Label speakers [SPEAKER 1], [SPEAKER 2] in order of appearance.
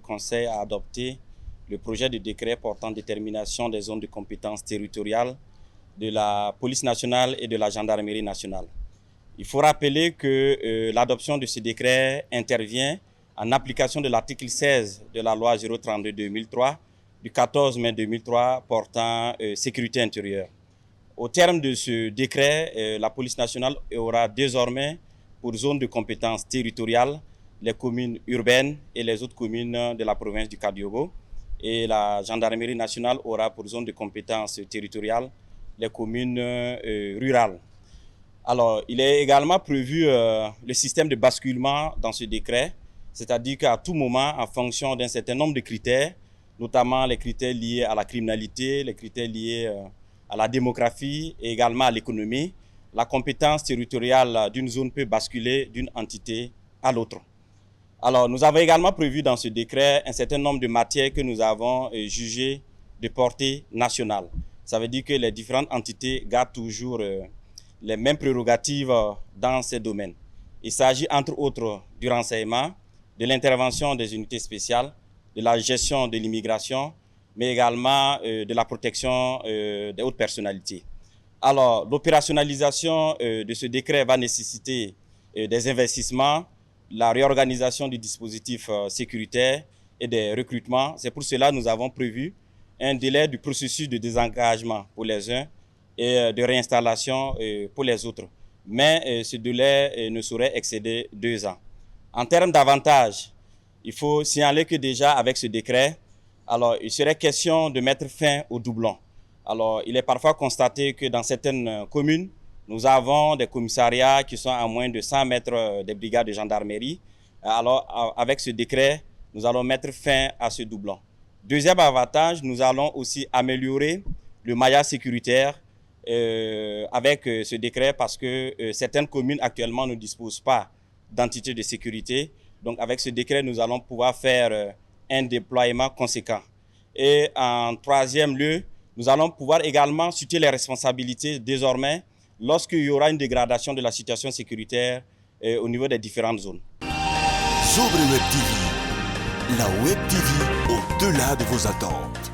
[SPEAKER 1] Conseil a adopté le projet de décret portant détermination des zones de compétences territoriales de la police nationale et de la gendarmerie nationale. Il faut rappeler que l'adoption de ce décret intervient en application de l'article 16 de la loi 032/2003 du 14 mai 2003 portant sécurité intérieure. Au terme de ce décret, la police nationale aura désormais pour zone de compétences territoriales les communes urbaines et les autres communes de la province du Kadiogo. Et la gendarmerie nationale aura pour zone de compétences territoriales les communes rurales. Alors, il est également prévu le système de basculement dans ce décret, c'est-à-dire qu'à tout moment, en fonction d'un certain nombre de critères, notamment les critères liés à la criminalité, les critères liés à la démographie et également à l'économie, la compétence territoriale d'une zone peut basculer d'une entité à l'autre. Alors, nous avons également prévu dans ce décret un certain nombre de matières que nous avons jugées de portée nationale. Ça veut dire que les différentes entités gardent toujours les mêmes prérogatives dans ces domaines. Il s'agit entre autres du renseignement, de l'intervention des unités spéciales, de la gestion de l'immigration, mais également de la protection des hautes personnalités. Alors, l'opérationnalisation de ce décret va nécessiter des investissements, la réorganisation du dispositif sécuritaire et des recrutements. C'est pour cela que nous avons prévu un délai du processus de désengagement pour les uns et de réinstallation pour les autres. Mais ce délai ne saurait excéder 2 ans. En termes d'avantages, il faut signaler que déjà avec ce décret, alors, il serait question de mettre fin aux doublons. Alors, il est parfois constaté que dans certaines communes, nous avons des commissariats qui sont à moins de 100 mètres des brigades de gendarmerie. Alors, avec ce décret, nous allons mettre fin à ce doublon. Deuxième avantage, nous allons aussi améliorer le maillage sécuritaire avec ce décret parce que certaines communes actuellement ne disposent pas d'entité de sécurité. Donc, avec ce décret, nous allons pouvoir faire un déploiement conséquent. Et en troisième lieu, nous allons pouvoir également situer les responsabilités désormais lorsqu'il y aura une dégradation de la situation sécuritaire au niveau des différentes zones.
[SPEAKER 2] Sobre Web TV, la Web TV au-delà de vos attentes.